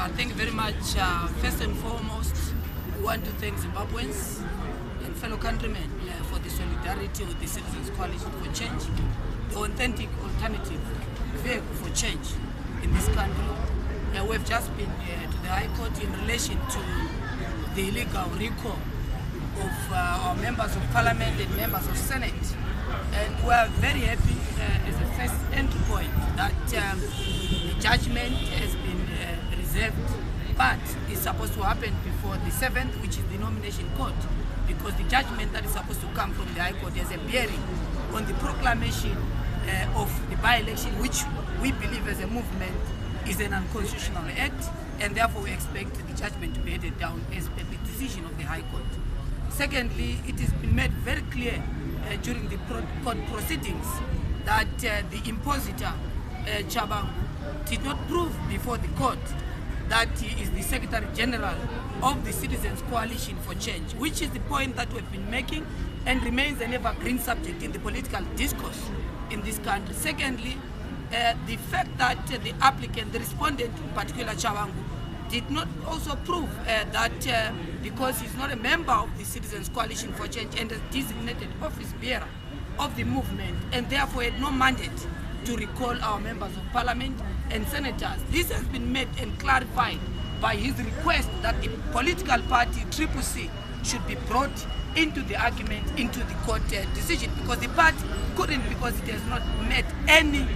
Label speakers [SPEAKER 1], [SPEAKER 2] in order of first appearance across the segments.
[SPEAKER 1] Thank you very much. First and foremost, we want to thank Zimbabweans and fellow countrymen for the solidarity with the Citizens Coalition for Change, the authentic alternative vehicle for change in this country. We've just been to the High Court in relation to the illegal recall of our members of Parliament and members of Senate. And we are very happy as a first entry point that the judgment has been reserved, but it's supposed to happen before the 7th, which is the nomination court, because the judgment that is supposed to come from the High Court has a bearing on the proclamation of the by-election, which we believe as a movement is an unconstitutional act, and therefore we expect the judgment to be handed down as per the decision of the High Court. Secondly, it has been made very clear during the court proceedings that the impositor, Tshabangu, did not prove before the court that he is the Secretary General of the Citizens Coalition for Change, which is the point that we've been making and remains an evergreen subject in the political discourse in this country. Secondly, the fact that the applicant, the respondent, in particular Tshabangu, did not also prove that because he's not a member of the Citizens Coalition for Change and a designated office bearer of the movement, and therefore had no mandate to recall our members of Parliament and senators. This has been made and clarified by his request that the political party CCC should be brought into the argument, into the court decision, because the party couldn't, because it has not met any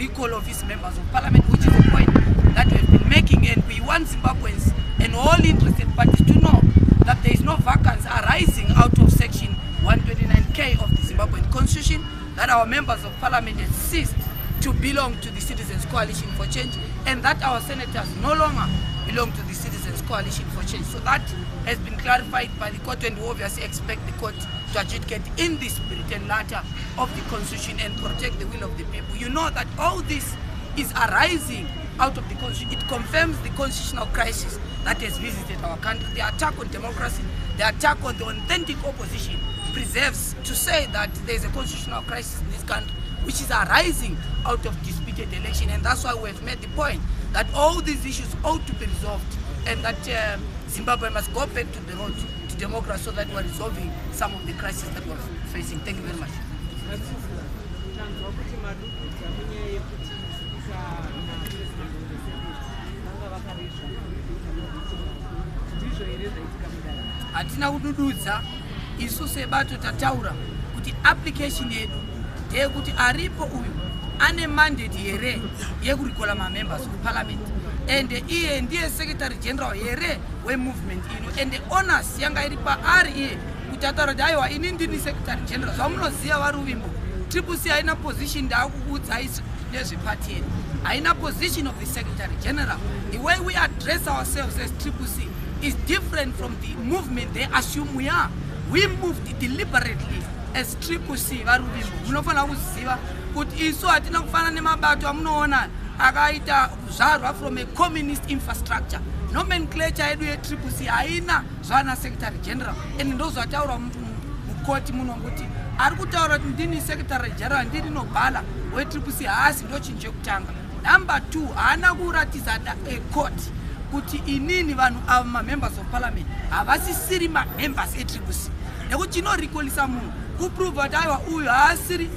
[SPEAKER 1] recall of its members of Parliament, which is a point that we have been making, and we want Zimbabweans and all interested parties to know that there is no vacancy arising out of section 129K of the Zimbabwean Constitution, that our members of Parliament have ceased to belong to the Citizens Coalition for Change, and that our senators no longer belong to the Citizens Coalition for Change. So that has been clarified by the court, and we obviously expect the court to adjudicate in the spirit and letter of the Constitution and protect the will of the people. You know that all this is arising out of the Constitution. It confirms the constitutional crisis that has visited our country. The attack on democracy, the attack on the authentic opposition preserves to say that there is a constitutional crisis in this country which is arising out of disputed election, and that's why we have made the point that all these issues ought to be resolved, and that Zimbabwe must go back to the road to democracy so that we are resolving some of the crises that we are facing. Thank you very much. Hatina kudududza isu sebato tataura kuti application yedu ndeyekuti aripo uyu ane mandate here yekurikola members of Parliament, and iye ndiye Secretary General here wemovement ino, and honors yanga iri paari iye kuti ataura kuti aiwa ini ndini Secretary General. Zvamunoziva varuvimbo, CCC haina position ndakuudza nezvepati yedu, haina position of the Secretary General. The way we address ourselves as CCC is different from the movement they assume we are. We moved deliberately as CCC. Varuvimbo munofana kuziva kuti isu hatina kufana nemabato amunoona akaita kuzvarwa from a communist infrastructure. Nomenclature yedu ye-CCC haina zvana Secretary General, and ndozvataura mukoti muno kuti ari kutaura kuti ndini Secretary General ndiri nobhala we-CCC haasi ndochinje kutanga. Number 2, haana kuratidza court kuti inini vanhu ava members of Parliament havasisiri members e-CCC, nekuti chinorekolisa munhu kuprova kuti aiwa uyu asiri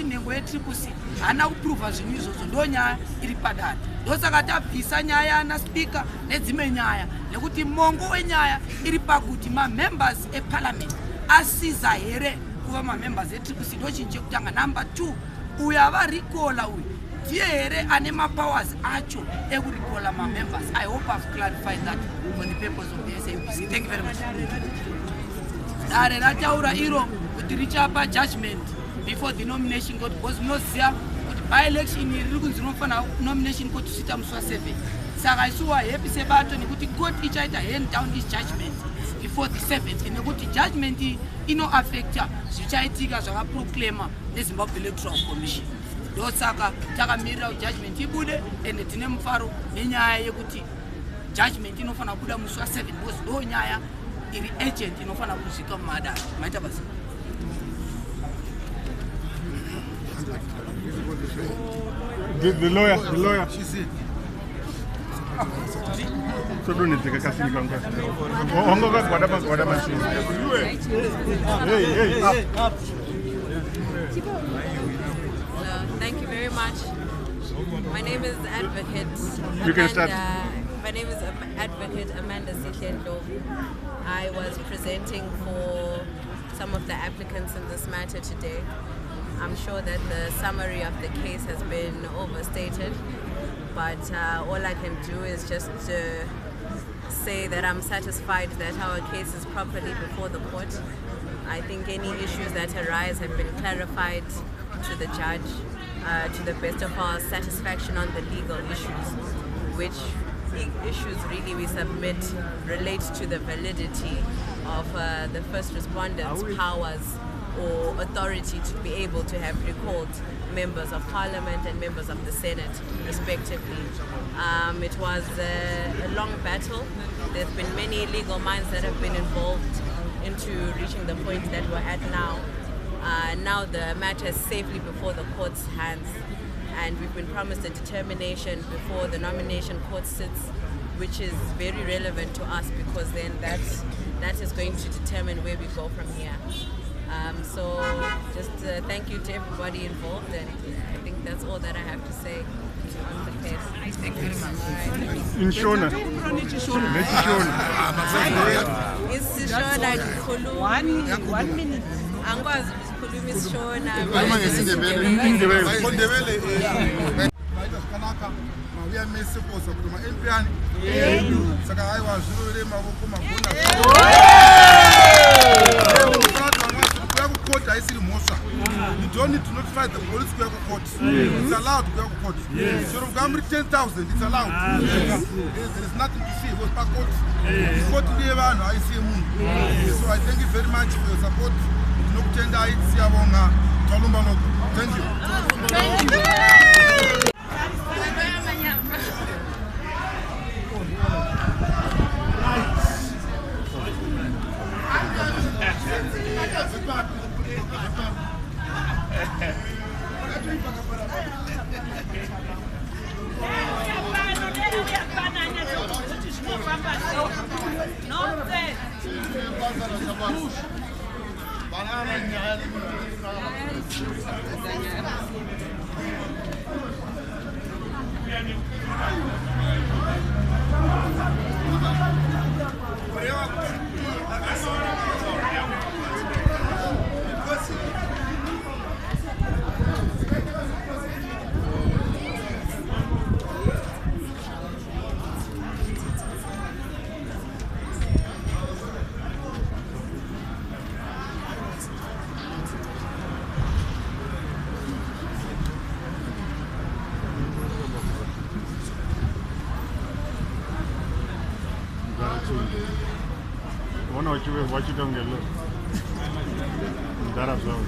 [SPEAKER 1] nhengo ye-CCC, haana kuprova zvinhu izvozvo. Ndo nyaya iri padare, ndosaka tabvisa nyaya naSpeaker nedzimwe nyaya, nekuti mongo wenyaya iri pakuti members e-Parliament asiza here kuva members e-CCC. Ndochinje kutanga. Number 2, uyu avarikola uyu ndiye here ane mapowers acho ekurikola members. I hope I've clarified that for the purpose of the SABC. Thank you very much. Dare rataura iro kuti richapa judgment before the nomination court, because munoziva kuti by-election iri kunzi rinofana nomination court kusvika musi wa7. Saka isuwa happy sebato nekuti court ichaita hand down this judgment before the 7th, nekuti judgment inoaffecta zvichaitika zvakaproclaima neZimbabwe Electoral Commission. Ndosaka takamirira judgment ibude, and tine mufaro nenyaya yekuti judgment inofana kubuda musi wa7, because ndo nyaya iri agent inofana kusvika mumadare. Maita basa.
[SPEAKER 2] The lawyer. She said. So don't take a casting conquest.
[SPEAKER 3] Thank you very much. My name is Advocate.
[SPEAKER 2] You can start.
[SPEAKER 3] My name is Advocate Amanda Ndlovu. I was presenting for some of the applicants in this matter today. I'm sure that the summary of the case has been overstated, but all I can do is just say that I'm satisfied that our case is properly before the court. I think any issues that arise have been clarified to the judge to the best of our satisfaction on the legal issues, which issues really we submit relate to the validity of the first respondents' powers or authority to be able to have recalled members of parliament and members of the Senate, respectively. It was a long battle. There's been many legal minds that have been involved into reaching the point that we're at now. Now the matter is safely before the court's hands, and we've been promised a determination before the nomination court sits, which is very relevant to us because then that is going to determine where we go from here. So just thank you to everybody involved, and I think that's all that I have to say on the case.
[SPEAKER 1] Thank you very much.
[SPEAKER 2] In Shona.
[SPEAKER 3] It's Shona. 1 minute. Angwazi ukukhuluma isiShona.
[SPEAKER 4] You don't need to notify the police to go to court. It's allowed to go to court. So if you 10,000, it's allowed. There is nothing to see. Go back court. Court I see. So I thank you very much for your support. Thank you.
[SPEAKER 2] What you don't get look. That as well.